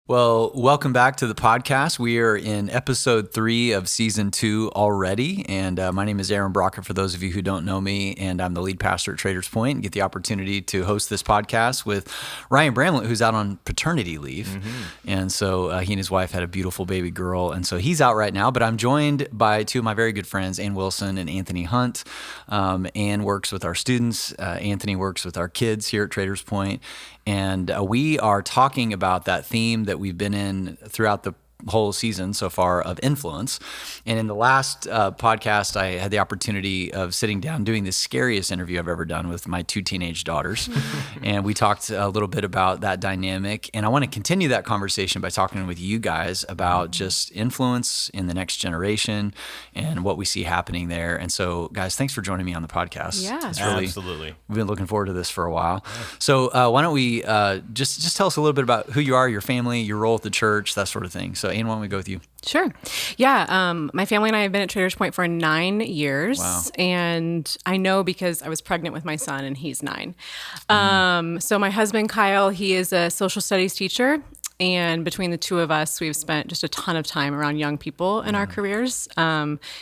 Well, welcome back to the podcast. We are in episode 3 of season 2 already. And my name is Aaron Brockett, for those of you who don't know me. And I'm the lead pastor at Traders Point and get the opportunity to host this podcast with Ryan Bramlett, who's out on paternity leave. Mm-hmm. And so he and his wife had a beautiful baby girl. And so he's out right now. But I'm joined by two of my very good friends, Ann Wilson and Anthony Hunt. Ann works with our students. Anthony works with our kids here at Traders Point. And we are talking about that theme that we've been in throughout the whole season so far of influence. And in the last podcast, I had the opportunity of sitting down doing the scariest interview I've ever done with my 2 teenage daughters. And we talked a little bit about that dynamic. And I want to continue that conversation by talking with you guys about just influence in the next generation and what we see happening there. And so, guys, thanks for joining me on the podcast. Yeah, it's really, absolutely. We've been looking forward to this for a while. Yeah. So why don't we just tell us a little bit about who you are, your family, your role at the church, that sort of thing. So, Ann, why don't we go with you? Sure. Yeah. My family and I have been at Traders Point for 9 years. Wow. And I know because I was pregnant with my son and he's 9. So my husband, Kyle, he is a social studies teacher. And between the two of us, we've spent just a ton of time around young people in our careers.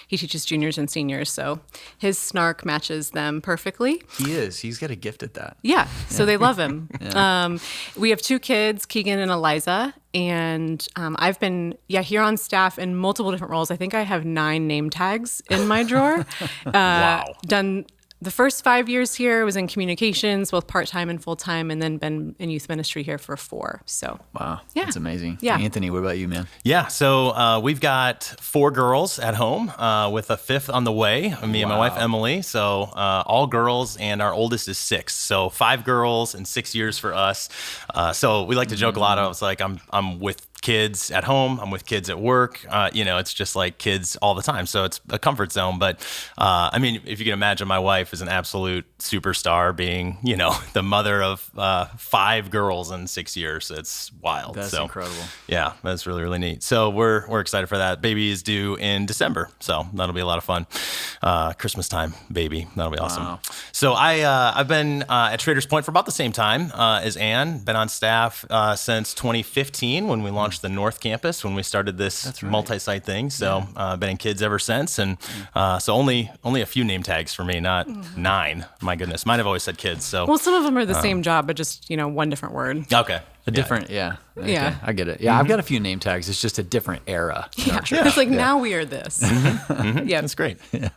He teaches juniors and seniors, so his snark matches them perfectly. He is. He's got a gift at that. Yeah, so they love him. Yeah. We have 2 kids, Keegan and Eliza. And I've been, here on staff in multiple different roles. I think I have 9 name tags in my drawer. Wow. Done the first 5 years here, was in communications, both part-time and full-time, and then been in youth ministry here for 4. So, wow, yeah. That's amazing. Yeah. Anthony, what about you, man? Yeah, so we've got 4 girls at home with a 5th on the way, me and my wife, Emily. So all girls, and our oldest is 6. So 5 girls and 6 years for us. So we like to joke a lot. I was like, I'm with kids at home, I'm with kids at work. It's just like kids all the time. So it's a comfort zone. But I mean, if you can imagine, my wife is an absolute superstar, being, the mother of 5 girls in 6 years. It's wild. That's incredible. Yeah, that's really, really neat. So we're excited for that. Baby is due in December. So that'll be a lot of fun. Christmas time, baby. That'll be awesome. Wow. So I've been at Traders Point for about the same time as Ann. Been on staff since 2015 when we launched the North Campus, when we started this multi-site thing. So been in kids ever since. And so only a few name tags for me, not 9. My goodness. Mine have always said kids. So well, some of them are the same job, but just, one different word. Okay. Different, Yeah. I get it. Yeah, I've got a few name tags. It's just a different era. It's like, now we are this. Yeah, that's great. Yeah.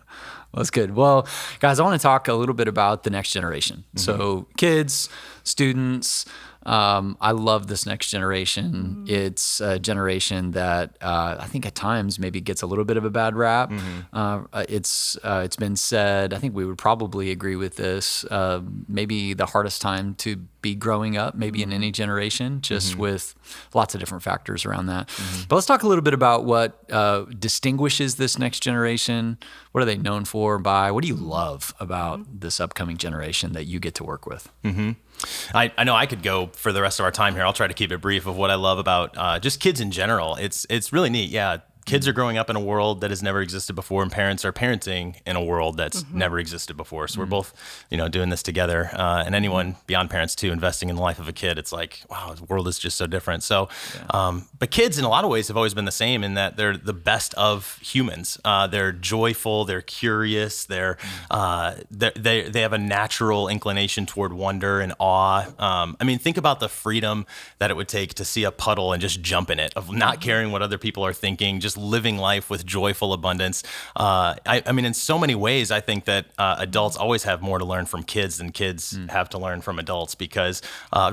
Well, that's good. Well, guys, I want to talk a little bit about the next generation. Mm-hmm. So kids, students, I love this next generation. Mm-hmm. It's a generation that I think at times maybe gets a little bit of a bad rap. Mm-hmm. It's been said, I think we would probably agree with this, maybe the hardest time to be growing up, maybe in any generation, just with lots of different factors around that. Mm-hmm. But let's talk a little bit about what distinguishes this next generation. What are they known for and by? What do you love about this upcoming generation that you get to work with? Mm-hmm. I know I could go for the rest of our time here. I'll try to keep it brief of what I love about just kids in general. It's really neat. Yeah. Kids are growing up in a world that has never existed before, and parents are parenting in a world that's never existed before. So we're both, doing this together. And anyone beyond parents too, investing in the life of a kid, it's like, wow, the world is just so different. So, but kids in a lot of ways have always been the same in that they're the best of humans. They're joyful, they're curious, they have a natural inclination toward wonder and awe. Think about the freedom that it would take to see a puddle and just jump in it, of not caring what other people are thinking, just living life with joyful abundance. In so many ways, I think that adults always have more to learn from kids than kids have to learn from adults, because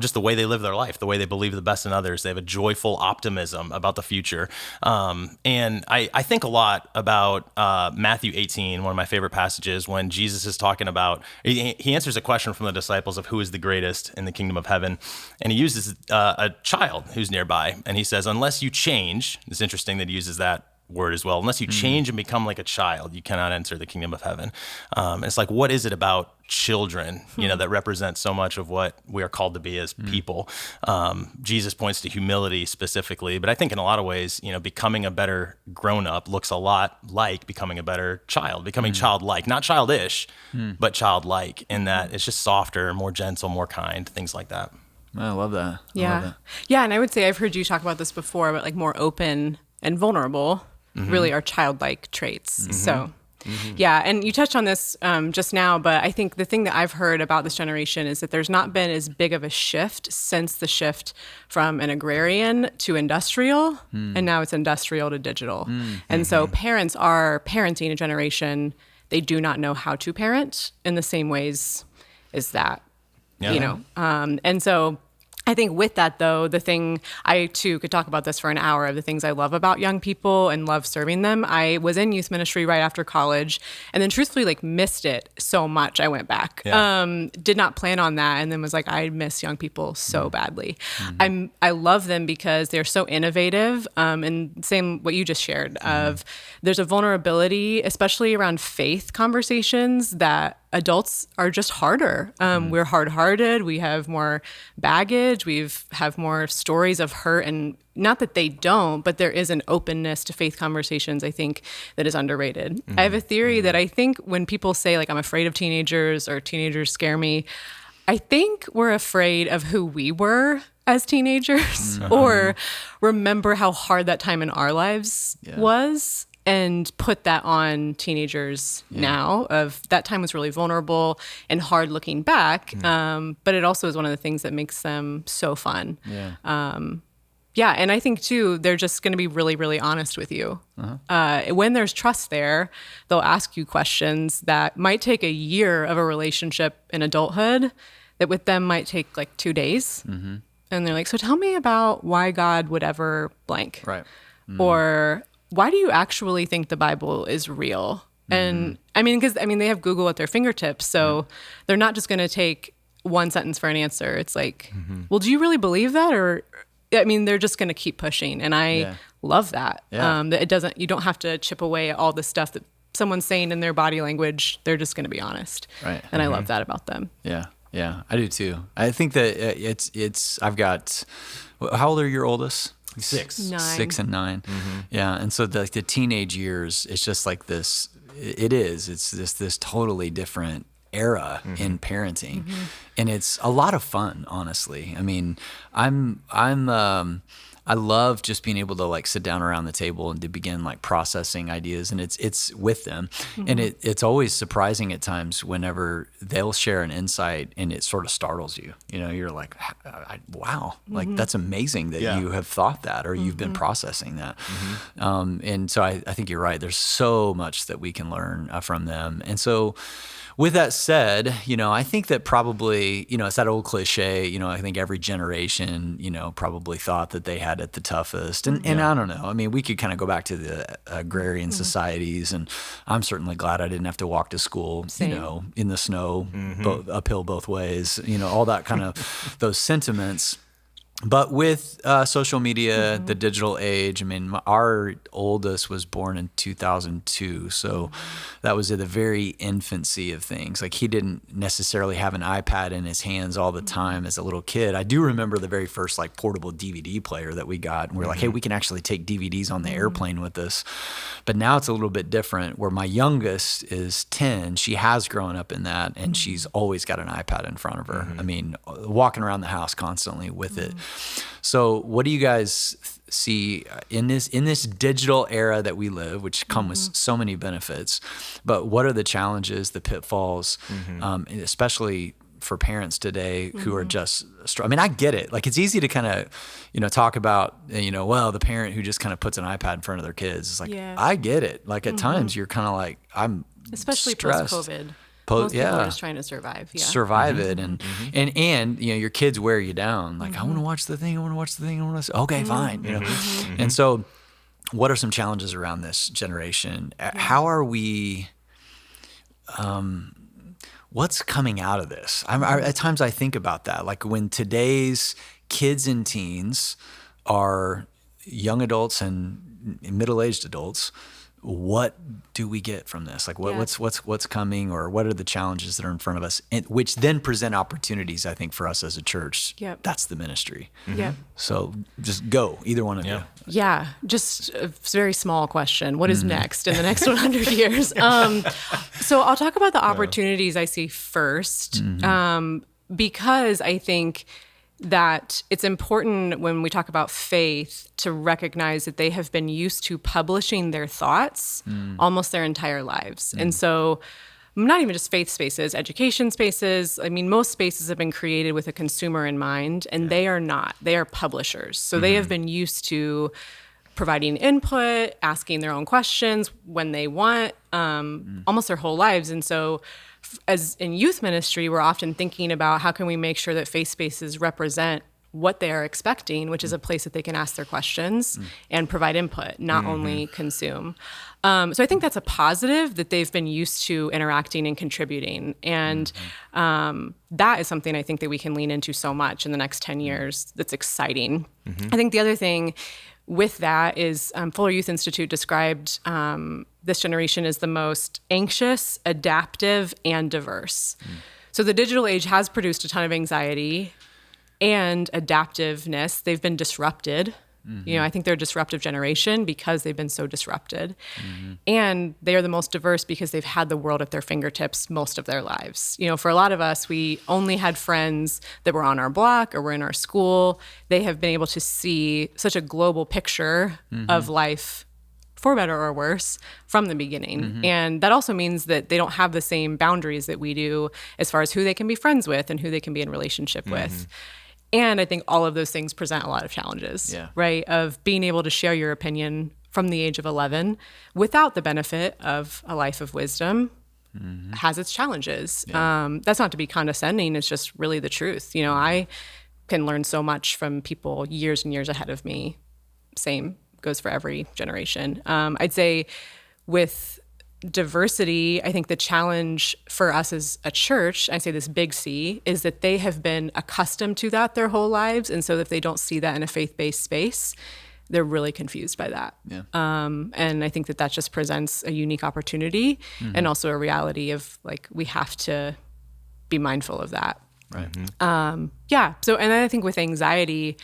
just the way they live their life, the way they believe the best in others, they have a joyful optimism about the future. And I think a lot about Matthew 18, one of my favorite passages, when Jesus is talking about, he answers a question from the disciples of who is the greatest in the kingdom of heaven. And he uses a child who's nearby. And he says, unless you change, it's interesting that he uses that word as well. Unless you change and become like a child, you cannot enter the kingdom of heaven. It's like, what is it about children, that represent so much of what we are called to be as people? Jesus points to humility specifically, but I think in a lot of ways, becoming a better grown-up looks a lot like becoming a better child, becoming childlike, not childish, but childlike, in that it's just softer, more gentle, more kind, things like that. I love that. Yeah. I love that. Yeah. And I would say I've heard you talk about this before, but like more open and vulnerable really are childlike traits. So yeah. And you touched on this just now, but I think the thing that I've heard about this generation is that there's not been as big of a shift since the shift from an agrarian to industrial, and now it's industrial to digital. And so parents are parenting a generation. They do not know how to parent in the same ways as that, you know? And so I think with that, though, the thing I, too, could talk about this for an hour of the things I love about young people and love serving them. I was in youth ministry right after college and then truthfully like missed it so much. I went back, did not plan on that. And then was like, I miss young people so badly. I love them because they're so innovative. And same what you just shared of there's a vulnerability, especially around faith conversations that adults are just harder. We're hard-hearted. We have more baggage. We have more stories of hurt, and not that they don't, but there is an openness to faith conversations, I think, that is underrated. I have a theory that I think when people say, like, I'm afraid of teenagers or teenagers scare me, I think we're afraid of who we were as teenagers or remember how hard that time in our lives was and put that on teenagers now of that time was really vulnerable and hard looking back. But it also is one of the things that makes them so fun. And I think too, they're just going to be really, really honest with you. When there's trust there, they'll ask you questions that might take a year of a relationship in adulthood that with them might take like 2 days. And they're like, so tell me about why God would ever blank. Right. Or why do you actually think the Bible is real? And I mean, because they have Google at their fingertips. So they're not just going to take one sentence for an answer. It's like, well, do you really believe that? Or, I mean, they're just going to keep pushing. And I love that. That you don't have to chip away at all the stuff that someone's saying in their body language. They're just going to be honest. Right. And I love that about them. Yeah, I do too. I think that I've got, how old are your oldest? 6. 9. 6 and 9. Yeah. And so the teenage years, it's just like this, it's this totally different era in parenting. And it's a lot of fun, honestly. I mean, I love just being able to like sit down around the table and to begin like processing ideas, and it's with them. And it's always surprising at times whenever they'll share an insight and it sort of startles you. You know, you're like, wow, like that's amazing that you have thought that or you've been processing that. And so I think you're right. There's so much that we can learn from them. And so with that said, you know, I think that probably, you know, it's that old cliche, you know, I think every generation, you know, probably thought that they had it the toughest. And I don't know. I mean, we could kind of go back to the agrarian societies, and I'm certainly glad I didn't have to walk to school, you know, in the snow, uphill both ways, you know, all that kind of those sentiments. But with social media, the digital age, I mean, our oldest was born in 2002. So that was at the very infancy of things. Like he didn't necessarily have an iPad in his hands all the time as a little kid. I do remember the very first like portable DVD player that we got. And we were like, hey, we can actually take DVDs on the airplane with us. But now it's a little bit different where my youngest is 10. She has grown up in that, and she's always got an iPad in front of her. I mean, walking around the house constantly with it. So what do you guys see in this digital era that we live, which come with so many benefits, but what are the challenges, the pitfalls, especially for parents today who are just, I mean, I get it. Like it's easy to kind of, you know, talk about, you know, well, the parent who just kind of puts an iPad in front of their kids. It's like, I get it. Like at times you're kind of like, I'm especially stressed. post-COVID. Most people are just trying to survive. Survive it. And you know, your kids wear you down. Like, I want to watch the thing. Okay, fine. You know? And so what are some challenges around this generation? How are we, what's coming out of this? At times I think about that. Like when today's kids and teens are young adults and middle-aged adults, what do we get from this? Like what's coming, or what are the challenges that are in front of us, and which then present opportunities, I think, for us as a church. That's the ministry. So just go, either one of you. Yeah, just a very small question. What is next in the next 100 years? So I'll talk about the opportunities I see first, because I think that it's important when we talk about faith to recognize that they have been used to publishing their thoughts almost their entire lives. And so not even just faith spaces, education spaces. I mean, most spaces have been created with a consumer in mind, and they are not. They are publishers. So they have been used to providing input, asking their own questions when they want, almost their whole lives. And so as in youth ministry, we're often thinking about how can we make sure that faith spaces represent what they are expecting, which is a place that they can ask their questions and provide input, not only consume. So I think that's a positive that they've been used to interacting and contributing. And that is something I think that we can lean into so much in the next 10 years that's exciting. I think the other thing with that is Fuller Youth Institute described this generation as the most anxious, adaptive, and diverse. So the digital age has produced a ton of anxiety and adaptiveness. They've been disrupted. You know, I think they're a disruptive generation because they've been so disrupted. And they are the most diverse because they've had the world at their fingertips most of their lives. You know, for a lot of us, we only had friends that were on our block or were in our school. They have been able to see such a global picture of life, for better or worse, from the beginning. And that also means that they don't have the same boundaries that we do as far as who they can be friends with and who they can be in relationship with. And I think all of those things present a lot of challenges, right? Of being able to share your opinion from the age of 11 without the benefit of a life of wisdom has its challenges. That's not to be condescending. It's just really the truth. You know, I can learn so much from people years and years ahead of me. Same goes for every generation. I'd say with diversity, I think the challenge for us as a church, I say this big C, is that they have been accustomed to that their whole lives. And so if they don't see that in a faith-based space, they're really confused by that. And I think that that just presents a unique opportunity and also a reality of like, we have to be mindful of that. Right. So, and then I think with anxiety,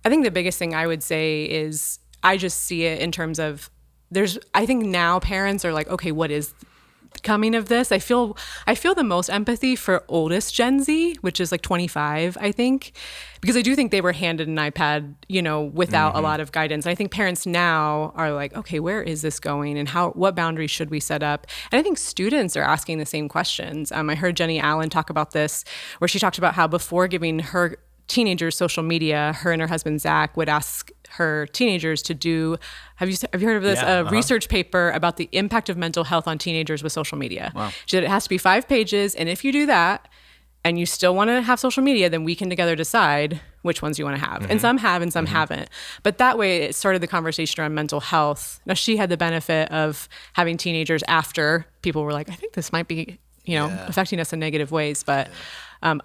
I think the biggest thing I would say is I just see it in terms of I think now parents are like, okay, what is coming of this? I feel the most empathy for oldest Gen Z, which is like 25, I think, because I do think they were handed an iPad, you know, without a lot of guidance. And I think parents now are like, okay, where is this going and what boundaries should we set up? And I think students are asking the same questions. I heard Jenny Allen talk about this, where she talked about how before giving her teenagers social media, her and her husband Zach would ask her teenagers to do, have you heard of this? A research paper about the impact of mental health on teenagers with social media. Wow. She said it has to be 5 pages, and if you do that and you still want to have social media, then we can together decide which ones you want to have. And some have and some haven't. But that way it started the conversation around mental health. Now she had the benefit of having teenagers after people were like, I think this might be, you know, affecting us in negative ways. But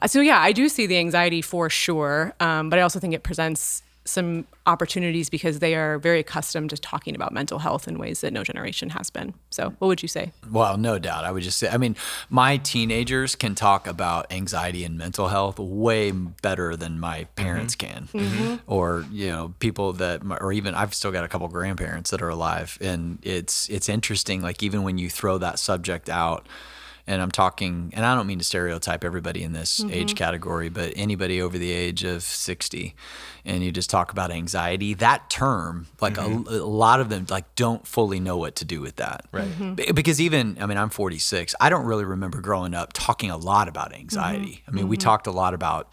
so I do see the anxiety for sure. But I also think it presents some opportunities because they are very accustomed to talking about mental health in ways that no generation has been. So what would you say? Well, no doubt. I would just say, I mean, my teenagers can talk about anxiety and mental health way better than my parents can. Or, you know, people that, or even I've still got a couple grandparents that are alive. And it's interesting, like even when you throw that subject out, and I'm talking, and I don't mean to stereotype everybody in this age category, but anybody over the age of 60, and you just talk about anxiety, that term, like a lot of them like don't fully know what to do with that. Right. Because even, I mean, I'm 46. I don't really remember growing up talking a lot about anxiety. I mean, we talked a lot about,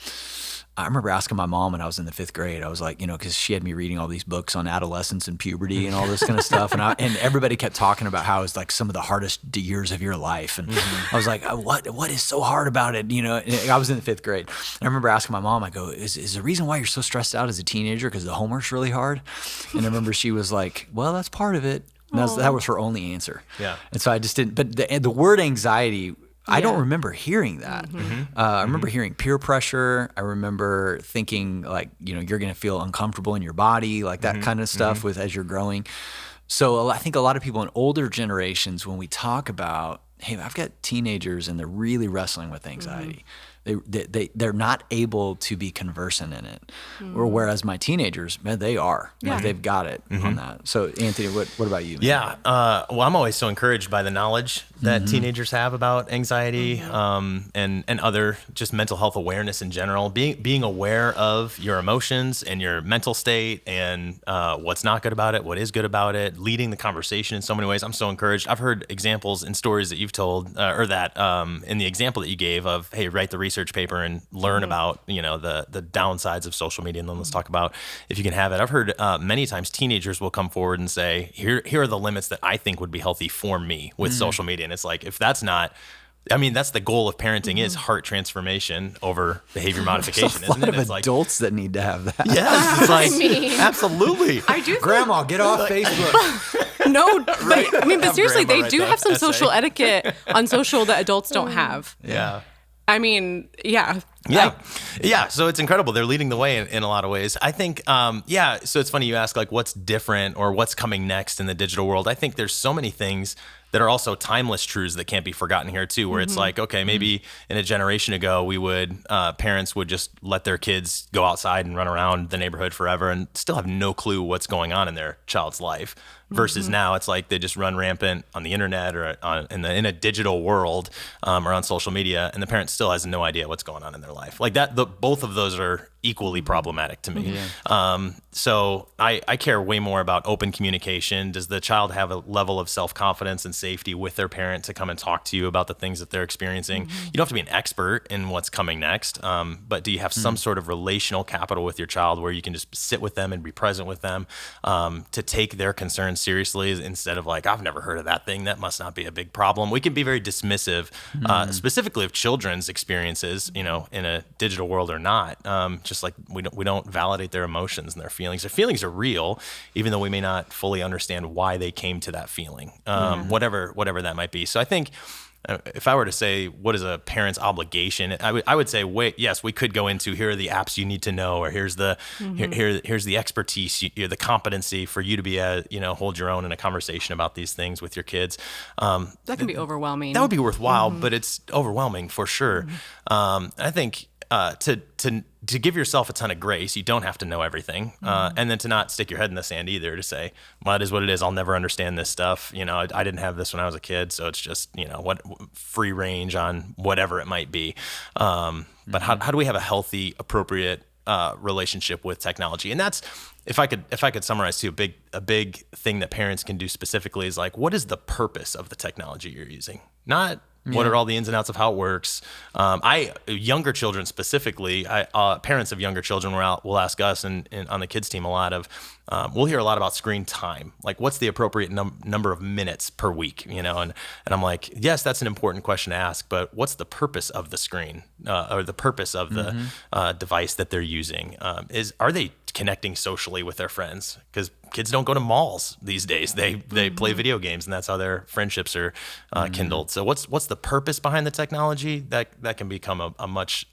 I remember asking my mom when I was in the 5th grade, I was like, you know, because she had me reading all these books on adolescence and puberty and all this kind of stuff. And everybody kept talking about how it's like some of the hardest years of your life. And I was like, what is so hard about it? You know, and I was in the 5th grade. And I remember asking my mom, I go, is the reason why you're so stressed out as a teenager because the homework's really hard? And I remember she was like, well, that's part of it. And that was her only answer. Yeah. And so I just didn't, but the word anxiety, I don't remember hearing that. I remember hearing peer pressure. I remember thinking like, you know, you're going to feel uncomfortable in your body, like that kind of stuff as you're growing. So I think a lot of people in older generations, when we talk about, hey, I've got teenagers and they're really wrestling with anxiety. they're not able to be conversant in it. Or whereas my teenagers, man, they are. Like, they've got it on that. So Anthony, what about you, man? Yeah. Well, I'm always so encouraged by the knowledge that teenagers have about anxiety and other just mental health awareness in general. Being aware of your emotions and your mental state and what's not good about it, what is good about it, leading the conversation in so many ways. I'm so encouraged. I've heard examples and stories that you've told, or that in the example that you gave of, hey, write the research paper and learn about, you know, the downsides of social media, and then let's talk about if you can have it. I've heard many times teenagers will come forward and say, here are the limits that I think would be healthy for me with social media. And it's like, if that's not, I mean, that's the goal of parenting is heart transformation over behavior modification, There's a isn't lot it? of It's like, adults that need to have that. yes, it's like, I mean, absolutely. I do. Grandma, get off Facebook. No, but I mean, but Have seriously, grandma they write do the have some essay. social etiquette on social that adults don't have. Yeah. I mean, yeah. Yeah. So it's incredible. They're leading the way in a lot of ways. I think, so it's funny you ask, like, what's different or what's coming next in the digital world. I think there's so many things that are also timeless truths that can't be forgotten here too, where it's like, okay, maybe in a generation ago, parents would just let their kids go outside and run around the neighborhood forever and still have no clue what's going on in their child's life. Versus now, it's like they just run rampant on the internet or in a digital world or on social media, and the parent still has no idea what's going on in their life. Like that, both of those are equally problematic to me. So I care way more about open communication. Does the child have a level of self-confidence and safety with their parent to come and talk to you about the things that they're experiencing? You don't have to be an expert in what's coming next, but do you have some sort of relational capital with your child where you can just sit with them and be present with them to take their concerns seriously instead of like, I've never heard of that thing, that must not be a big problem. We can be very dismissive, specifically of children's experiences, you know, in a digital world or not. Just like we don't validate their emotions and their feelings. Their feelings are real, even though we may not fully understand why they came to that feeling, whatever that might be. So I think if I were to say, what is a parent's obligation? I would say, yes, we could go into, here are the apps you need to know, or here's the here's the expertise, the competency for you to be hold your own in a conversation about these things with your kids. That can be overwhelming. That would be worthwhile, but it's overwhelming for sure. I think to give yourself a ton of grace, you don't have to know everything, and then to not stick your head in the sand either. To say, well, it is what it is. I'll never understand this stuff. You know, I didn't have this when I was a kid, so it's just what free range on whatever it might be. But how do we have a healthy, appropriate relationship with technology? And that's, if I could summarize too, a big thing that parents can do specifically is like, what is the purpose of the technology you're using? Not what are all the ins and outs of how it works? Younger children specifically, parents of younger children will ask us and on the kids team a lot of, we'll hear a lot about screen time. Like, what's the appropriate number of minutes per week? And I'm like, yes, that's an important question to ask, but what's the purpose of the screen or the purpose of the device that they're using? Are they connecting socially with their friends? Because kids don't go to malls these days. They play video games, and that's how their friendships are kindled. So what's the purpose behind the technology? That can become a much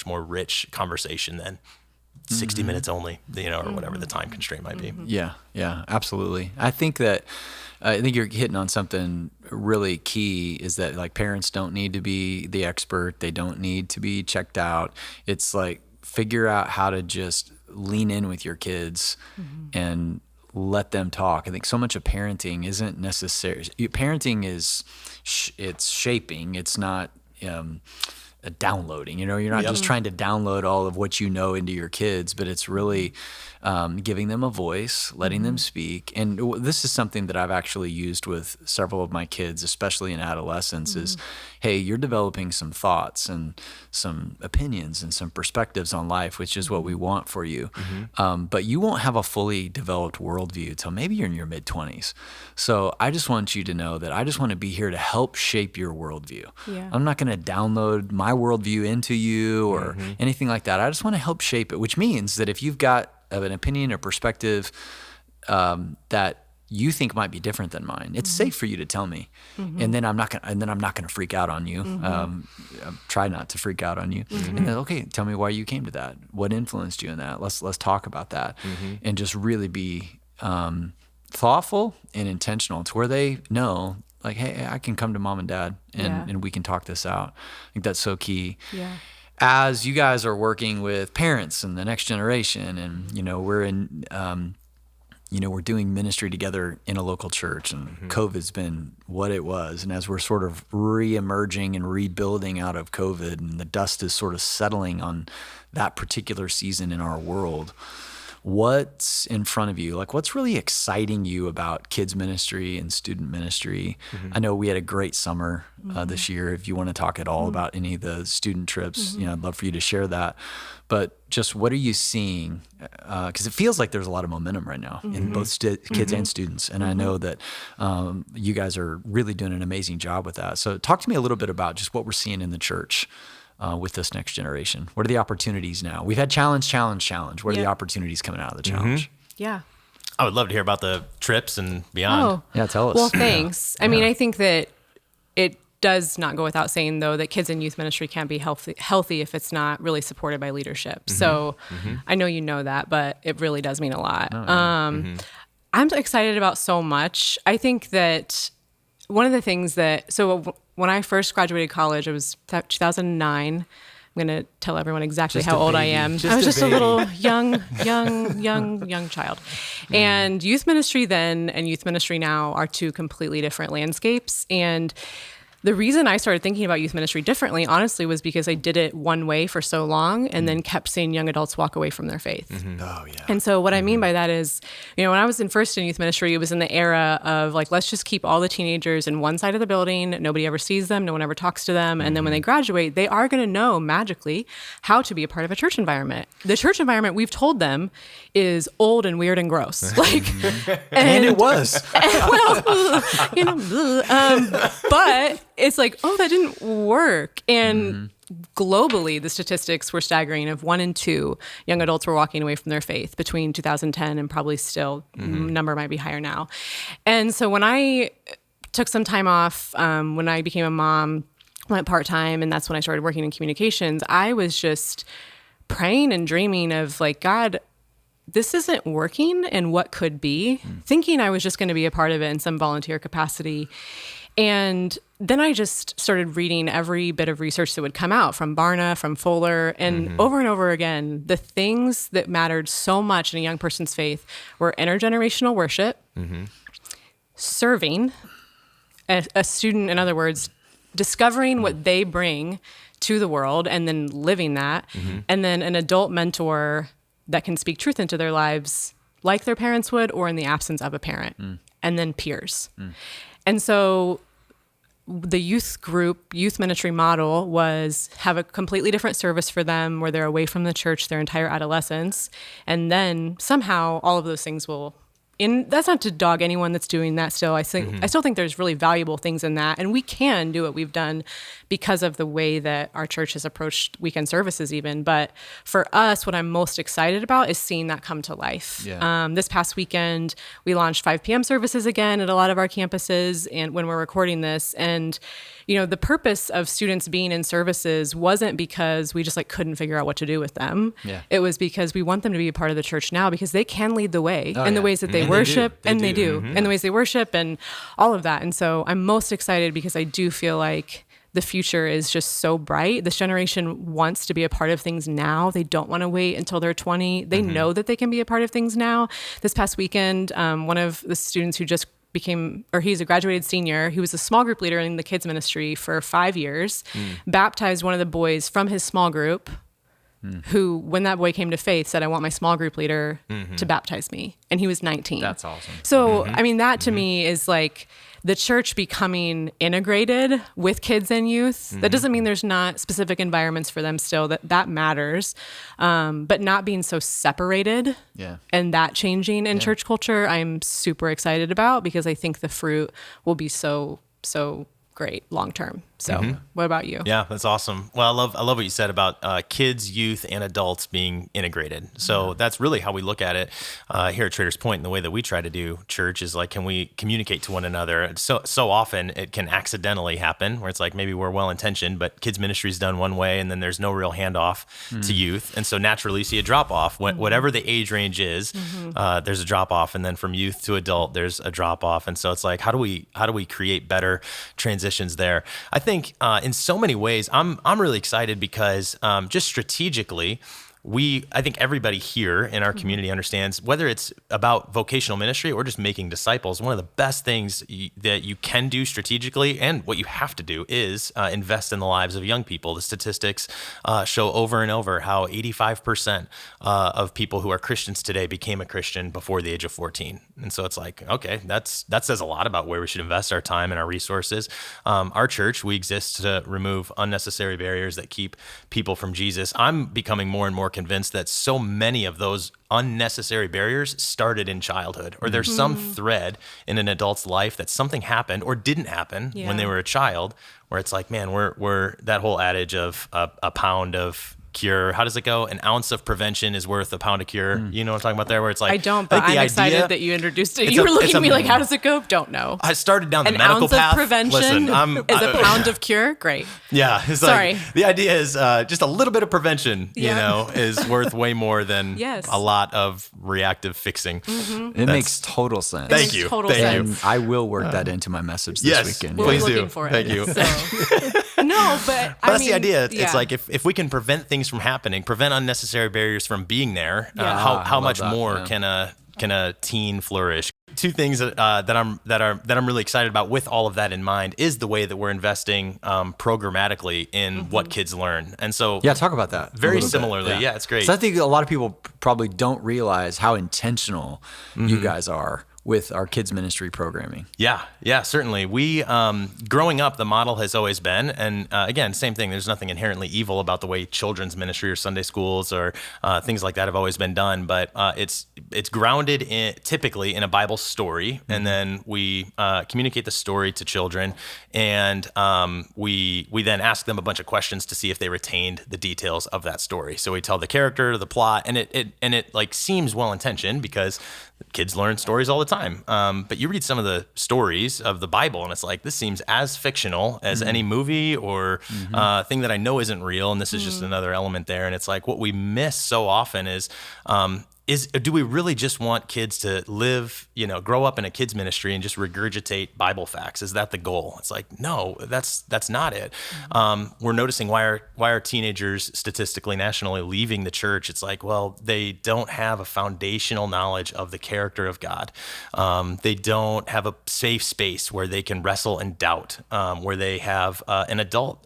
more rich conversation than 60 minutes only, or whatever the time constraint might be. Yeah, absolutely. I think you're hitting on something really key, is that like parents don't need to be the expert. They don't need to be checked out. It's like, figure out how to just lean in with your kids and let them talk. I think so much of parenting isn't necessary. Parenting is, it's shaping. It's not downloading. You're not just trying to download all of what you know into your kids, but it's really giving them a voice, letting them speak. And this is something that I've actually used with several of my kids, especially in adolescence, is, hey, you're developing some thoughts and some opinions and some perspectives on life, which is what we want for you. But you won't have a fully developed worldview until maybe you're in your mid-20s. So I just want you to know that I just want to be here to help shape your worldview. Yeah. I'm not going to download my worldview into you or anything like that. I just want to help shape it, which means that if you've got an opinion or perspective that you think might be different than mine, it's safe for you to tell me, and then I'm not gonna freak out on you. Try not to freak out on you. And then, okay, tell me why you came to that. What influenced you in that? Let's talk about that, and just really be thoughtful and intentional. It's where they know, like, hey, I can come to mom and dad and we can talk this out. I think that's so key. Yeah. As you guys are working with parents and the next generation, and we're doing ministry together in a local church, and COVID's been what it was. And as we're sort of re-emerging and rebuilding out of COVID, and the dust is sort of settling on that particular season in our world, what's in front of you? Like, what's really exciting you about kids ministry and student ministry? I know we had a great summer this year. If you want to talk at all about any of the student trips, I'd love for you to share that. But just what are you seeing? Because it feels like there's a lot of momentum right now in both kids and students. And I know that you guys are really doing an amazing job with that. So talk to me a little bit about just what we're seeing in the church with this next generation. What are the opportunities now? We've had challenge. What are the opportunities coming out of the challenge? Yeah. I would love to hear about the trips and beyond. Oh, yeah, tell us. Well, thanks. I mean, I think that it does not go without saying, though, that kids and youth ministry can't be healthy if it's not really supported by leadership. So I know you know that, but it really does mean a lot. I'm excited about so much. I think that one of the things so when I first graduated college, it was 2009. I'm going to tell everyone exactly how old I am. I was just a little young child. And youth ministry then and youth ministry now are two completely different landscapes. And the reason I started thinking about youth ministry differently, honestly, was because I did it one way for so long and then kept seeing young adults walk away from their faith. Oh, yeah. And so what I mean by that is, when I was first in youth ministry, it was in the era of like, let's just keep all the teenagers in one side of the building. Nobody ever sees them. No one ever talks to them. And then when they graduate, they are going to know magically how to be a part of a church environment. The church environment, we've told them, is old and weird and gross. And it was. But it's like, oh, that didn't work. And globally, the statistics were staggering of 1 in 2 young adults were walking away from their faith between 2010 and probably still, number might be higher now. And so when I took some time off, when I became a mom, went part-time, and that's when I started working in communications, I was just praying and dreaming of like, God, this isn't working and what could be, thinking I was just going to be a part of it in some volunteer capacity. And then I just started reading every bit of research that would come out from Barna, from Fuller, and over again, the things that mattered so much in a young person's faith were intergenerational worship, serving a student, in other words, discovering what they bring to the world and then living that, and then an adult mentor that can speak truth into their lives like their parents would or in the absence of a parent, and then peers. And so the youth ministry model was have a completely different service for them where they're away from the church their entire adolescence. And then somehow all of those things that's not to dog anyone that's doing that still. I still think there's really valuable things in that. And we can do what we've done because of the way that our church has approached weekend services even. But for us, what I'm most excited about is seeing that come to life. Yeah. This past weekend, we launched 5 p.m. services again at a lot of our campuses and when we're recording this. And the purpose of students being in services wasn't because we just couldn't figure out what to do with them. Yeah. It was because we want them to be a part of the church now because they can lead the way in the ways that they worship, and they do, in the ways they worship and all of that. And so I'm most excited because I do feel like the future is just so bright. This generation wants to be a part of things now. They don't want to wait until they're 20. They know that they can be a part of things now. This past weekend, one of the students who just he's a graduated senior. He was a small group leader in the kids ministry for 5 years, baptized one of the boys from his small group, who, when that boy came to faith, said, I want my small group leader to baptize me. And he was 19. That's awesome. So, I mean, that to me is like the church becoming integrated with kids and youth. That doesn't mean there's not specific environments for them still, that matters. But not being so separated and that changing in church culture, I'm super excited about because I think the fruit will be so great long term. So what about you? Yeah, that's awesome. Well, I love what you said about kids, youth, and adults being integrated. So that's really how we look at it here at Traders Point. And the way that we try to do church is like, can we communicate to one another? So often it can accidentally happen where it's like maybe we're well intentioned, but kids ministry is done one way, and then there's no real handoff to youth, and so naturally you see a drop off. Whatever the age range is, there's a drop off, and then from youth to adult, there's a drop off. And so it's like, how do we create better transitions there? I think in so many ways, I'm really excited because just strategically, I think everybody here in our community understands, whether it's about vocational ministry or just making disciples, one of the best things that you can do strategically, and what you have to do, is invest in the lives of young people. The statistics show over and over how 85% of people who are Christians today became a Christian before the age of 14. And so it's like, okay, that says a lot about where we should invest our time and our resources. Our church, we exist to remove unnecessary barriers that keep people from Jesus. I'm becoming more and more convinced that so many of those unnecessary barriers started in childhood, or there's some thread in an adult's life that something happened or didn't happen when they were a child, where it's like, man, we're that whole adage of a pound of cure. How does it go? An ounce of prevention is worth a pound of cure. You know what I'm talking about there? Where it's like, I don't, but I'm excited that you introduced it. You were looking at me like, how does it go? Don't know. I started down the An medical ounce path. of prevention Listen, is a pound of cure. Great. Yeah. It's Sorry. Like, the idea is just a little bit of prevention, is worth way more than a lot of reactive fixing. It makes total sense. Thank you. Thank you. I will work that into my message this weekend. We're Please looking do. for it. Thank you. So. No, but that's the idea. It's like if we can prevent things from happening, prevent unnecessary barriers from being there, how much more can a teen flourish? Two things that I'm really excited about with all of that in mind is the way that we're investing programmatically in what kids learn. And so talk about that. Very similarly. Yeah, it's great. So I think a lot of people probably don't realize how intentional you guys are with our kids ministry programming. Yeah, certainly. We, growing up, the model has always been, and again, same thing, there's nothing inherently evil about the way children's ministry or Sunday schools or things like that have always been done, but it's grounded typically in a Bible story, and then we communicate the story to children, and we then ask them a bunch of questions to see if they retained the details of that story. So we tell the character, the plot, and it like seems well-intentioned because kids learn stories all the time. But you read some of the stories of the Bible, and it's like, this seems as fictional as any movie or thing that I know isn't real. And this is just another element there. And it's like, what we miss so often is do we really just want kids to live, grow up in a kids ministry and just regurgitate Bible facts? Is that the goal? It's like, no, that's not it. We're noticing why are teenagers statistically nationally leaving the church? It's like, well, they don't have a foundational knowledge of the character of God. They don't have a safe space where they can wrestle and doubt, where they have a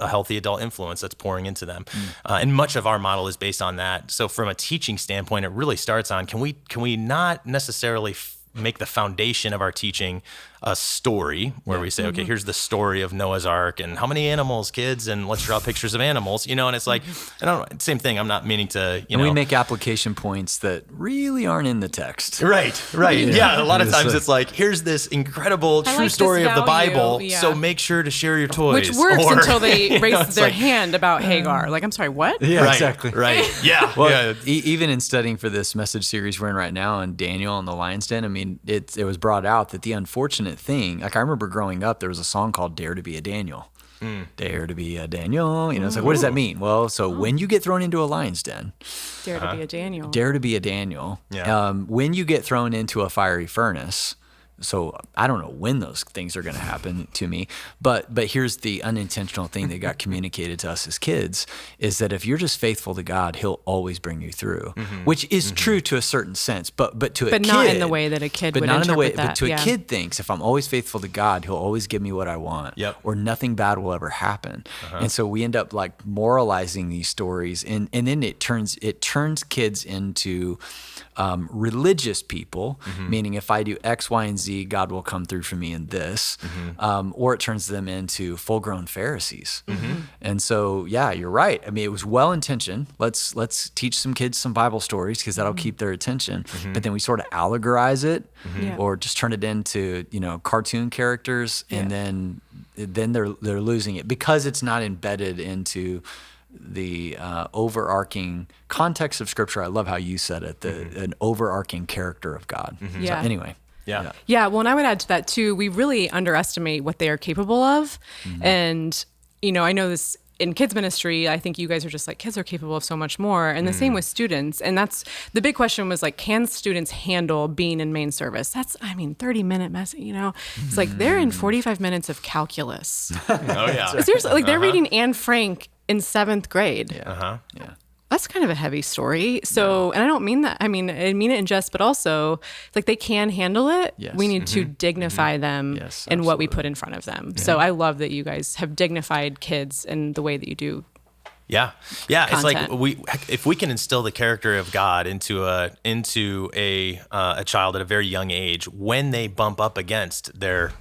healthy adult influence that's pouring into them. And much of our model is based on that. So from a teaching standpoint, it really starts on, can we not necessarily make the foundation of our teaching a story where we say, okay, here's the story of Noah's Ark and how many animals, kids, and let's draw pictures of animals, and it's like, I don't know, same thing. I'm not meaning to, And we make application points that really aren't in the text. Right. Yeah. A lot of times it's like, here's this incredible true story of the Bible. So make sure to share your toys. Which works until they raise their hand about Hagar. Like, I'm sorry, what? Yeah, exactly. Right. Yeah. Well, even in studying for this message series we're in right now on Daniel and the lion's den, I mean, it was brought out that the unfortunate thing, like I remember growing up, there was a song called Dare to be a Daniel. Dare to be a Daniel. It's like, what does that mean? Well, so when you get thrown into a lion's den, dare to be a Daniel. Dare to be a Daniel. Yeah. When you get thrown into a fiery furnace, so I don't know when those things are going to happen to me, but here's the unintentional thing that got communicated to us as kids is that if you're just faithful to God, He'll always bring you through, which is true to a certain sense, but to a kid, not in the way that a kid would interpret that. But to a kid thinks, if I'm always faithful to God, He'll always give me what I want, or nothing bad will ever happen. And so we end up like moralizing these stories, and then it turns kids into religious people, meaning if I do X, Y, and Z, God will come through for me in this, or it turns them into full-grown Pharisees. And so, yeah, you're right. I mean, it was well-intentioned. Let's teach some kids some Bible stories because that'll keep their attention. But then we sort of allegorize it, or just turn it into cartoon characters, and then then they're losing it because it's not embedded into the overarching context of Scripture. I love how you said it, an overarching character of God. Yeah. So anyway. Yeah, well, and I would add to that too, we really underestimate what they are capable of. And, I know this in kids ministry, I think you guys are just like, kids are capable of so much more. And the same with students. And that's the big question was like, can students handle being in main service? That's, 30-minute message, It's like they're in 45 minutes of calculus. Oh, yeah. Seriously, like they're reading Anne Frank in 7th grade. Yeah. That's kind of a heavy story. So, and I don't mean that. I mean it in jest, but also like they can handle it. Yes. We need to dignify them in what we put in front of them. Yeah. So I love that you guys have dignified kids in the way that you do. Yeah. It's like if we can instill the character of God into a child at a very young age, when they bump up against their,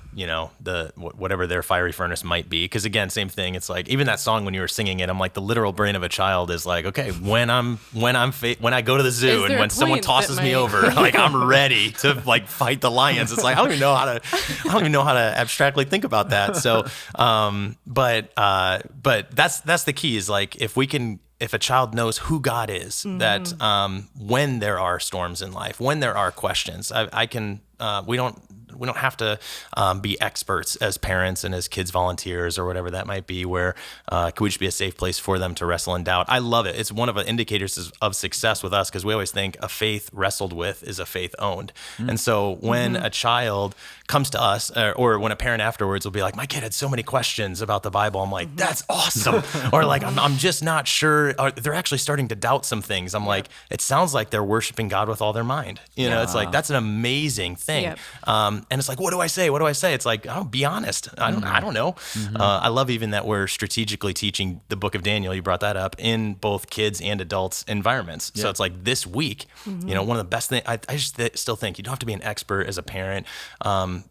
whatever their fiery furnace might be. Because again, same thing. It's like even that song when you were singing it, I'm like the literal brain of a child is like, okay, when I go to the zoo and when someone tosses me over, like I'm ready to like fight the lions. It's like I don't even know how to abstractly think about that. So, but that's the key is like if a child knows who God is, that when there are storms in life, when there are questions, we don't have to be experts as parents and as kids volunteers or whatever that might be, where could we just be a safe place for them to wrestle in doubt? I love it. It's one of the indicators of success with us because we always think a faith wrestled with is a faith owned. And so when a child comes to us or when a parent afterwards will be like, my kid had so many questions about the Bible. I'm like, that's awesome. Or like, I'm just not sure. Or they're actually starting to doubt some things. I'm like, it sounds like they're worshiping God with all their mind. It's like, that's an amazing thing. Yep. And it's like, what do I say? What do I say? It's like, oh, be honest. I don't know. I love even that we're strategically teaching the book of Daniel. You brought that up in both kids and adults environments. So it's like this week, one of the best things, I just still think you don't have to be an expert as a parent.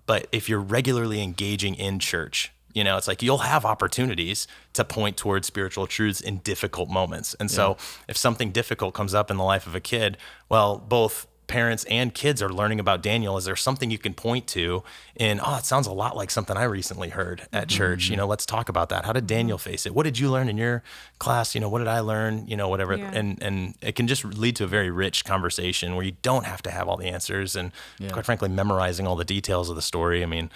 But if you're regularly engaging in church, it's like you'll have opportunities to point towards spiritual truths in difficult moments. And so if something difficult comes up in the life of a kid, well, both parents and kids are learning about Daniel. Is there something you can point to in, it sounds a lot like something I recently heard at church. Let's talk about that. How did Daniel face it? What did you learn in your class? What did I learn? Whatever. Yeah. And it can just lead to a very rich conversation where you don't have to have all the answers and quite frankly, memorizing all the details of the story. I mean,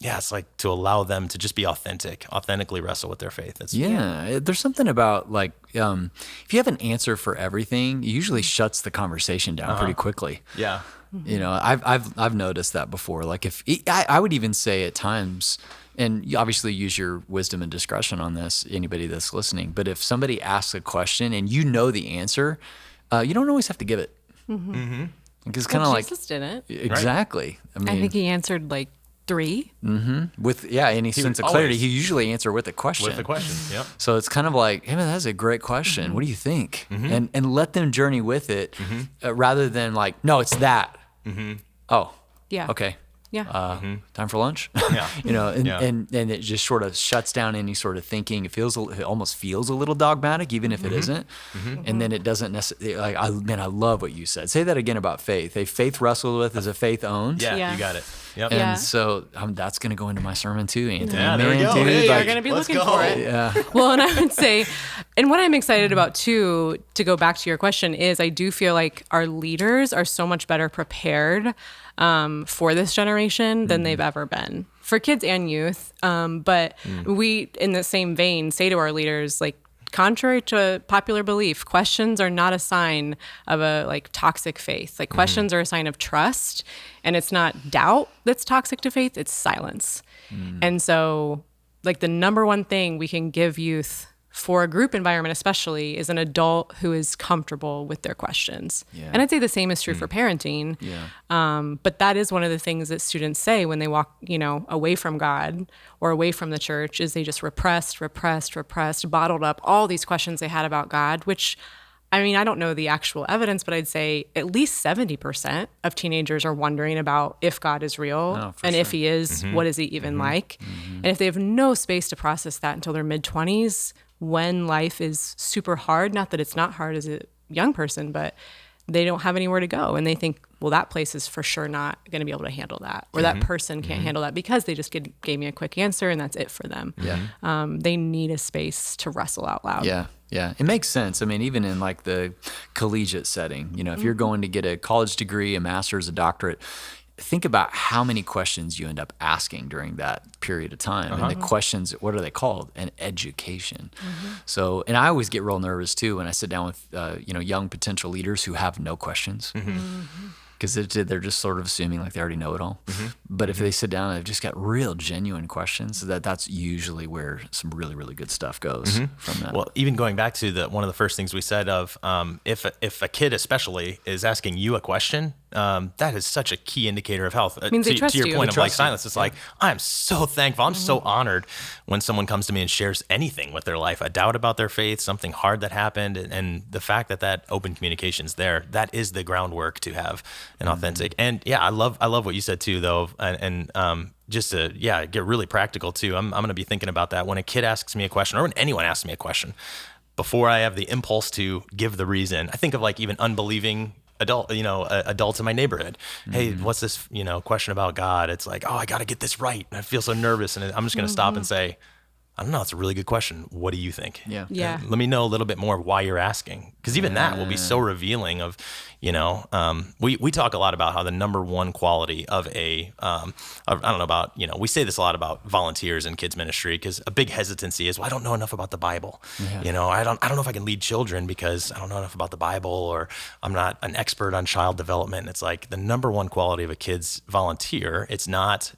it's like to allow them to just be authentically wrestle with their faith. There's something about like, if you have an answer for everything, it usually shuts the conversation down pretty quickly. Yeah. I've noticed that before. Like I would even say at times, and you obviously use your wisdom and discretion on this, anybody that's listening, but if somebody asks a question and you know the answer, you don't always have to give it. It's kind of like Jesus didn't. Exactly. Right. I think he answered like 3. With any sense of clarity, he usually answer with a question. With a question, yep. So it's kind of like, hey man, that's a great question. What do you think? And let them journey with it, rather than like, no, it's that. Oh, yeah, okay. Yeah. Time for lunch. Yeah. And it just sort of shuts down any sort of thinking. It almost feels a little dogmatic, even if it isn't. And then it doesn't necessarily, like, I love what you said. Say that again about faith. A faith wrestled with is a faith owned. Yeah, you got it. Yep. And so that's going to go into my sermon too, Anthony. Yeah, there we go. Dude, hey, you're going to be looking for it. Yeah. Well, and I would say, and what I'm excited about too, to go back to your question, is I do feel like our leaders are so much better prepared for this generation than they've ever been, for kids and youth. But we, in the same vein, say to our leaders, like, contrary to popular belief, questions are not a sign of a toxic faith. Like questions are a sign of trust, and it's not doubt that's toxic to faith, it's silence. And so the number one thing we can give youth for a group environment especially is an adult who is comfortable with their questions. Yeah. And I'd say the same is true for parenting. Yeah. But that is one of the things that students say when they walk, away from God or away from the church, is they just repressed, bottled up all these questions they had about God, which, I mean, I don't know the actual evidence, but I'd say at least 70% of teenagers are wondering about if God is real, and if he is, what is he even like? And if they have no space to process that until their mid-20s, when life is super hard, not that it's not hard as a young person, but they don't have anywhere to go. And they think, well, that place is for sure not going to be able to handle that. Or that person can't handle that because they just gave me a quick answer and that's it for them. Yeah. They need a space to wrestle out loud. Yeah. Yeah. It makes sense. I mean, even in like the collegiate setting, you know, if you're going to get a college degree, a master's, a doctorate, think about how many questions you end up asking during that period of time. And the questions, what are they called? An education. So, and I always get real nervous too when I sit down with, young potential leaders who have no questions. Because they're just sort of assuming like they already know it all. But if they sit down and they've just got real genuine questions, that's usually where some really, really good stuff goes from that. Well, even going back to one of the first things we said of if a kid especially is asking you a question, that is such a key indicator of health. Means they trust to your you. point They of like silence, it's like, I'm so thankful. I'm so honored when someone comes to me and shares anything with their life, a doubt about their faith, something hard that happened. And the fact that open communication is there, that is the groundwork to have an authentic. And yeah, I love what you said too, though. And just to, get really practical too. I'm going to be thinking about that when a kid asks me a question or when anyone asks me a question, before I have the impulse to give the reason. I think of like even unbelieving adults in my neighborhood. Hey, what's this, question about God? It's like, oh, I got to get this right. And I feel so nervous. And I'm just going to stop and say, I don't know. It's a really good question. What do you think? Yeah. Let me know a little bit more of why you're asking. Because even that will be so revealing of, we talk a lot about how the number one quality of I don't know about, we say this a lot about volunteers in kids ministry because a big hesitancy is, well, I don't know enough about the Bible. Yeah. I don't know if I can lead children because I don't know enough about the Bible, or I'm not an expert on child development. It's like the number one quality of a kid's volunteer. It's not,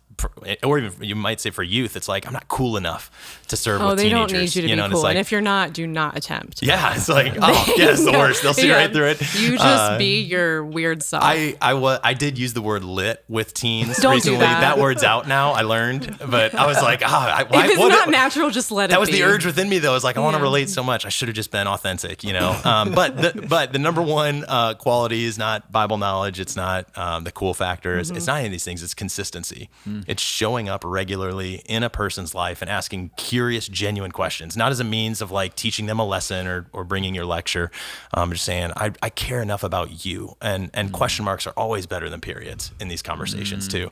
or even you might say for youth, it's like, I'm not cool enough to serve with they teenagers. don't need you to be and cool. it's like, And if you're not, do not attempt. yeah, it's like, it's the worst. They'll see right through it. You just be your weird self. I did use the word lit with teens Don't recently. do that. That word's out now. I learned, but I was like, why? If it's not natural, just let it be. That was the urge within me, though. I was like, I want to relate so much. I should have just been authentic, But the number one quality is not Bible knowledge. It's not the cool factors. It's not any of these things. It's consistency. It's showing up regularly in a person's life and asking curious, genuine questions, not as a means of like teaching them a lesson or bringing your lecture. Just saying, I care enough about you, and question marks are always better than periods in these conversations too.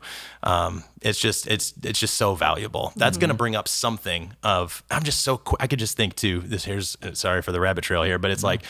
It's just so valuable. That's going to bring up something of, I could just think too, sorry for the rabbit trail here, but it's like,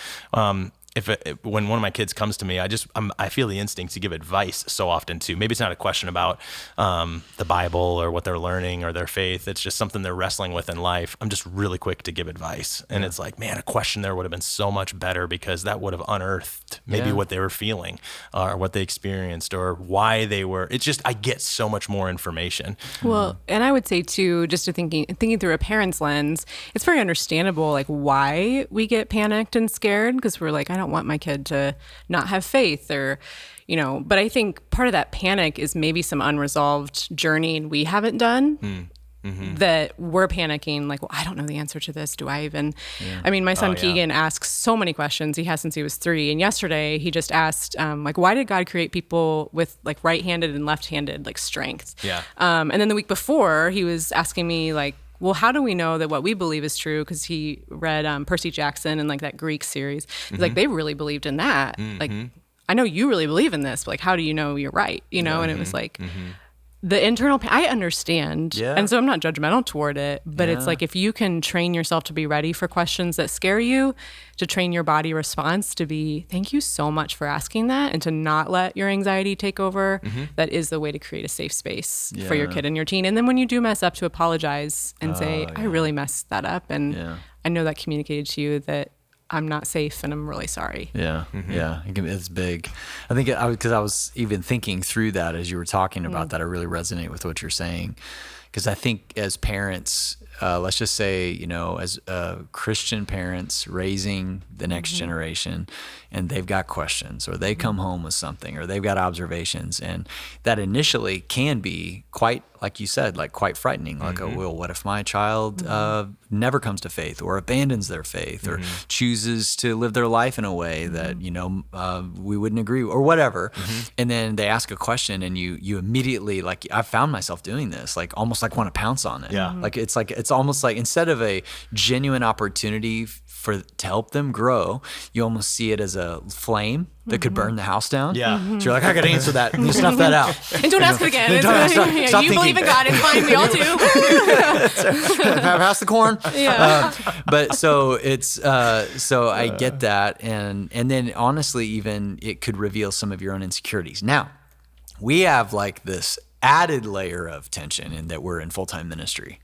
when one of my kids comes to me, I feel the instinct to give advice so often too. Maybe it's not a question about the Bible or what they're learning or their faith. It's just something they're wrestling with in life. I'm just really quick to give advice. And it's like, man, a question there would have been so much better because that would have unearthed maybe what they were feeling or what they experienced or why they were. It's just, I get so much more information. Well, and I would say too, just to thinking through a parent's lens, it's very understandable like why we get panicked and scared because we're like, I don't want my kid to not have faith or, but I think part of that panic is maybe some unresolved journey we haven't done that we're panicking like, well, I don't know the answer to this. Do I even, I mean, my son Keegan asks so many questions. He has since he was 3. And yesterday he just asked, why did God create people with like right-handed and left-handed like strength? Yeah. And then the week before he was asking me like, well, how do we know that what we believe is true? Because he read Percy Jackson and like that Greek series. He's like, they really believed in that. Like, I know you really believe in this, but like, how do you know you're right? And it was like the internal, I understand. Yeah. And so I'm not judgmental toward it, but it's like, if you can train yourself to be ready for questions that scare you, to train your body response to be, thank you so much for asking that, and to not let your anxiety take over, that is the way to create a safe space for your kid and your teen. And then when you do mess up, to apologize and say, I really messed that up. And I know that communicated to you that I'm not safe and I'm really sorry. Yeah. Yeah. It's big. I think because I was even thinking through that as you were talking about that, I really resonate with what you're saying. Because I think as parents, let's just say, as Christian parents raising the next generation, and they've got questions, or they come home with something, or they've got observations, and that initially can be quite, like you said, like quite frightening. Like, oh, well, what if my child never comes to faith, or abandons their faith, or chooses to live their life in a way that we wouldn't agree, or whatever. And then they ask a question, and you immediately, like, I found myself doing this, like almost like want to pounce on it. Yeah. Like it's almost like instead of a genuine opportunity to help them grow, you almost see it as a flame that could burn the house down. Yeah. So you're like, I got to answer that. And you snuff that out. And don't ask it again. Stop You believe in God, it's fine. We all do. Pass the corn. Yeah. But so it's so I get that, and then honestly, even it could reveal some of your own insecurities. Now, we have like this added layer of tension in that we're in full-time ministry.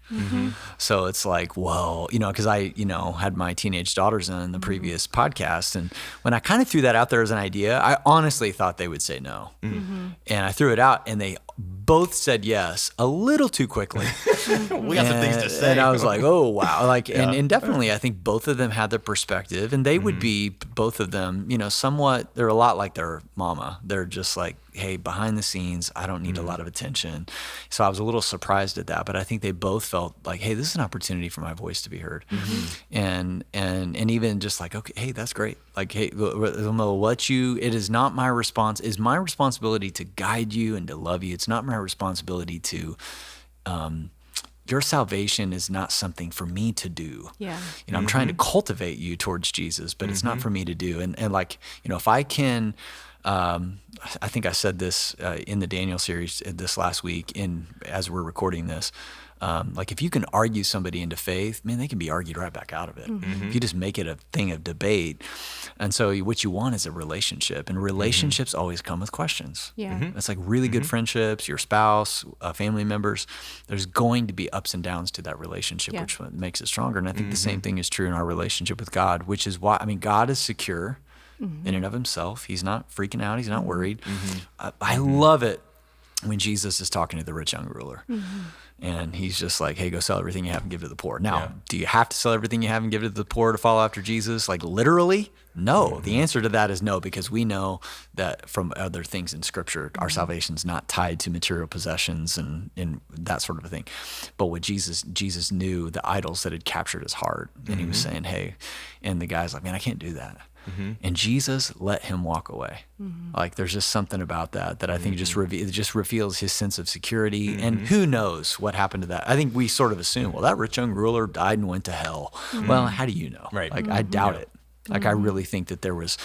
So it's like, well, because I, had my teenage daughters in the previous podcast. And when I kind of threw that out there as an idea, I honestly thought they would say no. And I threw it out and they both said yes a little too quickly. We got some things to say. And I was like, oh, wow. And definitely, I think both of them had the perspective, and they would be, both of them, somewhat, they're a lot like their mama. They're just like, hey, behind the scenes, I don't need a lot of attention. So I was a little surprised at that, but I think they both felt like, hey, this is an opportunity for my voice to be heard. And even just like, okay, hey, that's great. Like, hey, I'm gonna let you, it is not my it's my responsibility to guide you and to love you. It's not my responsibility to, your salvation is not something for me to do. Yeah. I'm trying to cultivate you towards Jesus, but it's not for me to do. And like, if I can, I think I said this in the Daniel series this last week as we're recording this, like if you can argue somebody into faith, man, they can be argued right back out of it. If you just make it a thing of debate. And so what you want is a relationship, and relationships always come with questions. Yeah. It's like really good friendships, your spouse, family members, there's going to be ups and downs to that relationship, which makes it stronger. And I think the same thing is true in our relationship with God, which is why, God is secure in and of himself. He's not freaking out. He's not worried. I love it when Jesus is talking to the rich young ruler. And he's just like, hey, go sell everything you have and give it to the poor. Now, do you have to sell everything you have and give it to the poor to follow after Jesus? Like literally? No. The answer to that is no, because we know that from other things in Scripture, our salvation's not tied to material possessions and that sort of a thing. But what Jesus knew the idols that had captured his heart. And he was saying, hey, and the guy's like, man, I can't do that. And Jesus let him walk away. Like there's just something about that I think it just reveals his sense of security. And who knows what happened to that? I think we sort of assume, well, that rich young ruler died and went to hell. Well, how do you know? Right. Like I doubt it. Like I really think that there was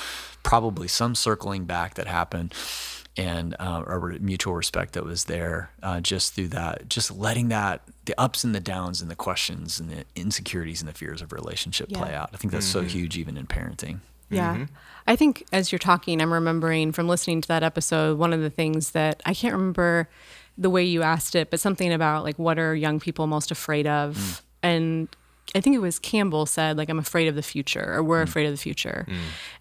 probably some circling back that happened, and a mutual respect that was there just through that, just letting that, the ups and the downs and the questions and the insecurities and the fears of relationship play out. I think that's so huge even in parenting. Yeah. I think as you're talking, I'm remembering from listening to that episode, one of the things that I can't remember the way you asked it, but something about like, what are young people most afraid of? And I think it was Campbell said, like, I'm afraid of the future, or we're afraid of the future.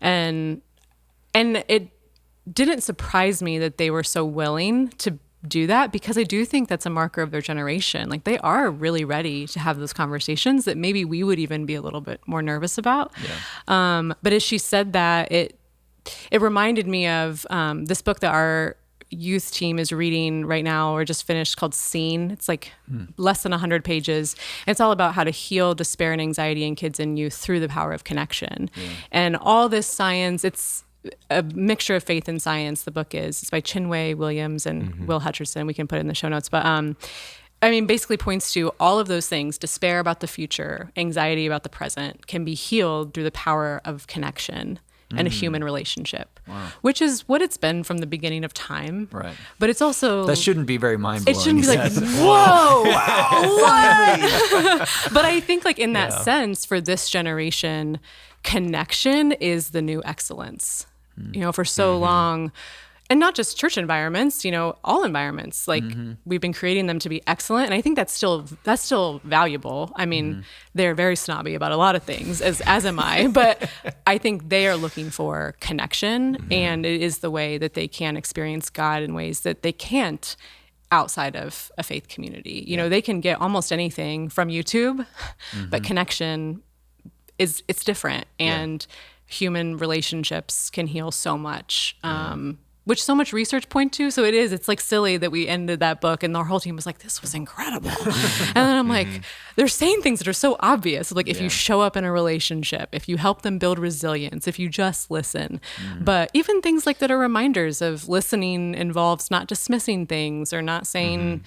And it didn't surprise me that they were so willing to do that, because I do think that's a marker of their generation. Like they are really ready to have those conversations that maybe we would even be a little bit more nervous about. But as she said that, it reminded me of this book that our youth team is reading right now, or just finished, called Seen. It's like less than 100 pages. And it's all about how to heal despair and anxiety in kids and youth through the power of connection. And all this science, it's a mixture of faith and science. The book is. It's by Chinwe, Williams, and Will Hutcherson. We can put it in the show notes. But basically points to all of those things: despair about the future, anxiety about the present, can be healed through the power of connection and a human relationship, which is what it's been from the beginning of time. Right. But it's also... That shouldn't be very mind-blowing. It shouldn't be like, whoa, what? But I think like in that sense, for this generation, connection is the new excellence. For so long, and not just church environments, all environments, like we've been creating them to be excellent. And I think that's still valuable. I mean, they're very snobby about a lot of things, as am I, but I think they are looking for connection, and it is the way that they can experience God in ways that they can't outside of a faith community. They can get almost anything from YouTube, but connection it's different, and human relationships can heal so much, which so much research point to. So it's like silly that we ended that book and our whole team was like, this was incredible. And then I'm like, they're saying things that are so obvious. Like if you show up in a relationship, if you help them build resilience, if you just listen, but even things like that are reminders of listening involves not dismissing things or not saying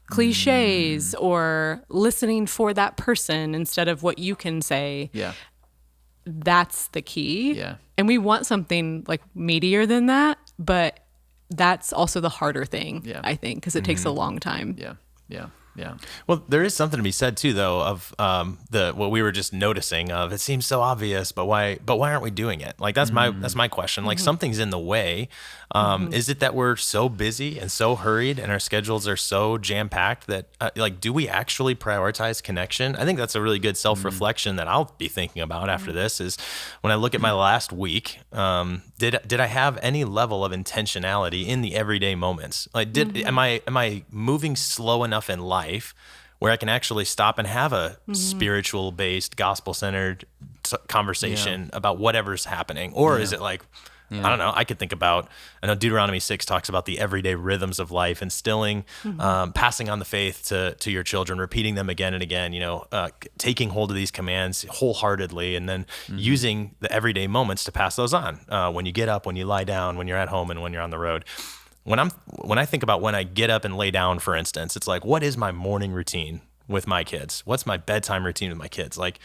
cliches or listening for that person instead of what you can say. that's the key. Yeah. And we want something like meatier than that, but that's also the harder thing, I think, because it takes a long time. Yeah. Yeah. Yeah. Well, there is something to be said too, though, of what we were just noticing of. It seems so obvious, but why aren't we doing it? Like that's my question. Like something's in the way. Is it that we're so busy and so hurried, and our schedules are so jam packed that like, do we actually prioritize connection? I think that's a really good self reflection that I'll be thinking about after this. Is when I look at my last week, did I have any level of intentionality in the everyday moments? Like, am I moving slow enough in life where I can actually stop and have a spiritual based, gospel centered conversation about whatever's happening? Or is it like, I don't know, I could think about, I know Deuteronomy 6 talks about the everyday rhythms of life, instilling, passing on the faith to your children, repeating them again and again, taking hold of these commands wholeheartedly, and then using the everyday moments to pass those on. When you get up, when you lie down, when you're at home, and when you're on the road. When I think about when I get up and lay down, for instance, it's like, what is my morning routine with my kids? What's my bedtime routine with my kids? Like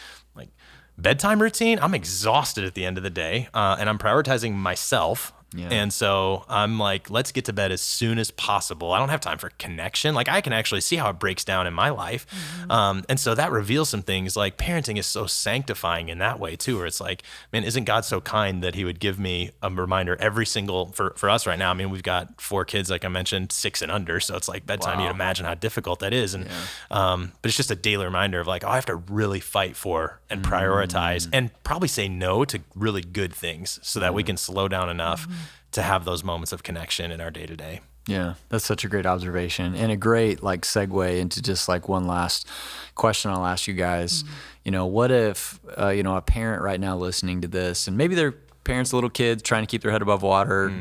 bedtime routine, I'm exhausted at the end of the day, and I'm prioritizing myself. Yeah. And so I'm like, let's get to bed as soon as possible. I don't have time for connection. Like I can actually see how it breaks down in my life. And so that reveals some things. Like parenting is so sanctifying in that way too, where it's like, man, isn't God so kind that he would give me a reminder every single, for us right now, I mean, we've got 4 kids, like I mentioned, 6 and under. So it's like bedtime. Wow. You'd imagine how difficult that is. And, but it's just a daily reminder of like, oh, I have to really fight for and prioritize and probably say no to really good things so that we can slow down enough to have those moments of connection in our day-to-day. Yeah, that's such a great observation and a great like segue into just like one last question I'll ask you guys. What if, a parent right now listening to this, and maybe their parents, little kids trying to keep their head above water,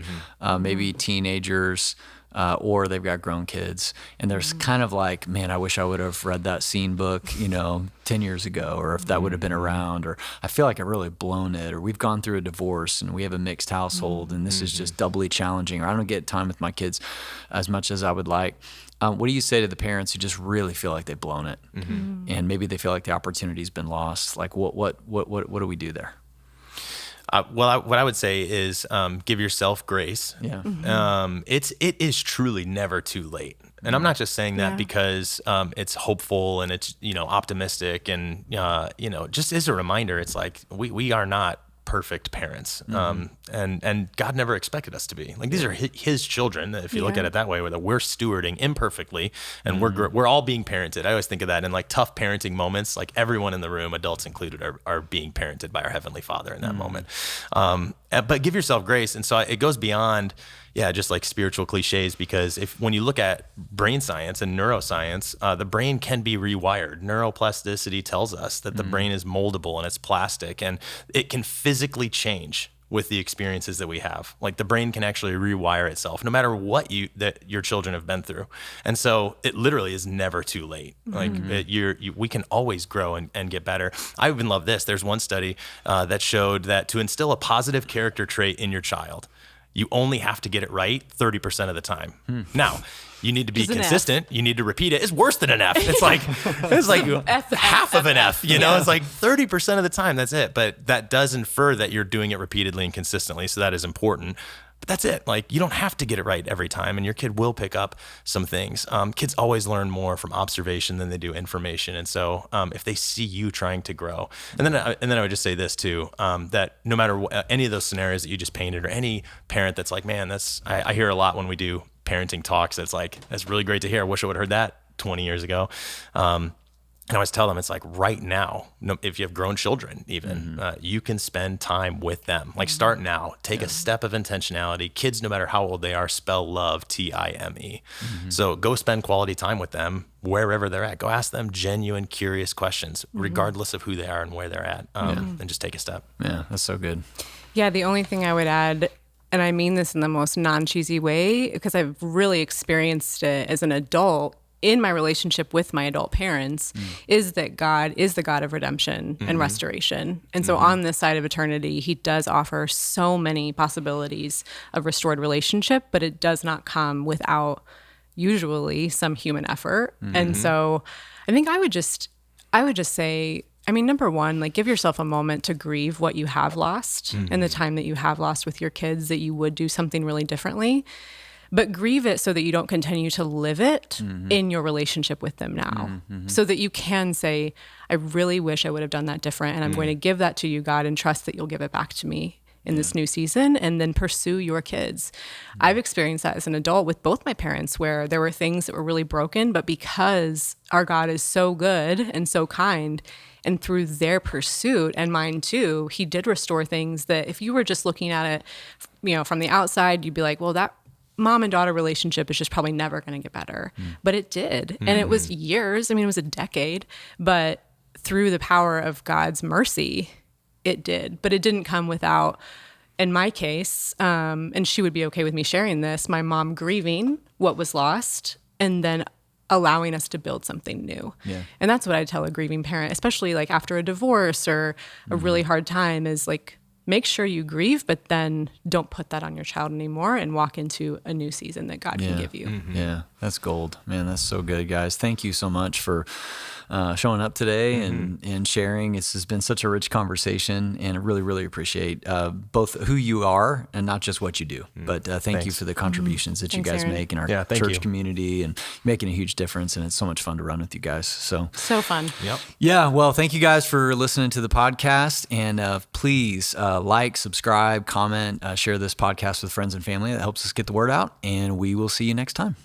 maybe teenagers, or they've got grown kids, and there's kind of like, man, I wish I would have read that scene book, 10 years ago, or if that would have been around, or I feel like I've really blown it, or we've gone through a divorce and we have a mixed household and this is just doubly challenging, or I don't get time with my kids as much as I would like. What do you say to the parents who just really feel like they've blown it and maybe they feel like the opportunity's been lost? Like what do we do there? What I would say is give yourself grace. Yeah. It is truly never too late. And I'm not just saying that because it's hopeful and it's, optimistic and, just as a reminder, it's like we are not perfect parents. And God never expected us to be. Like these are his children, if you look at it that way, where we're stewarding imperfectly and we're all being parented. I always think of that in like tough parenting moments, like everyone in the room, adults included, are being parented by our Heavenly Father in that moment. But give yourself grace. And so it goes beyond just like spiritual cliches, because when you look at brain science and neuroscience, the brain can be rewired. Neuroplasticity tells us that the brain is moldable and it's plastic and it can physically change with the experiences that we have. Like the brain can actually rewire itself no matter what that your children have been through. And so it literally is never too late. Like we can always grow and get better. I even love this. There's one study that showed that to instill a positive character trait in your child, you only have to get it right 30% of the time. Now, you need to be consistent. You need to repeat it. It's worse than an F. It's like half of an F. It's like 30% of the time. That's it. But that does infer that you're doing it repeatedly and consistently. So that is important. But that's it. Like you don't have to get it right every time, and your kid will pick up some things. Kids always learn more from observation than they do information, and so if they see you trying to grow, and then I would just say this too, that no matter any of those scenarios that you just painted, or any parent that's like, man, I hear a lot when we do parenting talks. That's like, that's really great to hear. I wish I would have heard that 20 years ago. And I always tell them, it's like right now, if you have grown children even, you can spend time with them. Like start now, take a step of intentionality. Kids, no matter how old they are, spell love, Time. So go spend quality time with them wherever they're at. Go ask them genuine, curious questions, regardless of who they are and where they're at, and just take a step. Yeah, that's so good. Yeah, the only thing I would add, and I mean this in the most non-cheesy way, because I've really experienced it as an adult, in my relationship with my adult parents, is that God is the God of redemption and restoration. And so on this side of eternity, he does offer so many possibilities of restored relationship, but it does not come without usually some human effort. And so I think I would just say, I mean, number one, like give yourself a moment to grieve what you have lost and the time that you have lost with your kids, that you would do something really differently. But grieve it so that you don't continue to live it in your relationship with them now. So that you can say, I really wish I would have done that different. And I'm going to give that to you, God, and trust that you'll give it back to me in this new season, and then pursue your kids. I've experienced that as an adult with both my parents, where there were things that were really broken, but because our God is so good and so kind, and through their pursuit and mine too, he did restore things that if you were just looking at it, from the outside, you'd be like, well, that mom and daughter relationship is just probably never going to get better. But it did. And it was years. I mean, it was a decade, but through the power of God's mercy, it did. But it didn't come without, in my case, and she would be okay with me sharing this, my mom grieving what was lost and then allowing us to build something new. Yeah. And that's what I tell a grieving parent, especially like after a divorce or a really hard time, is like, make sure you grieve, but then don't put that on your child anymore and walk into a new season that God can give you. Yeah, that's gold. Man, that's so good, guys. Thank you so much for showing up today and sharing. This has been such a rich conversation, and I really, really appreciate both who you are and not just what you do. But thank you for the contributions that you guys make in our church community, and making a huge difference. And it's so much fun to run with you guys. So fun. Yep. Yeah. Well, thank you guys for listening to the podcast, and please like, subscribe, comment, share this podcast with friends and family. That helps us get the word out, and we will see you next time.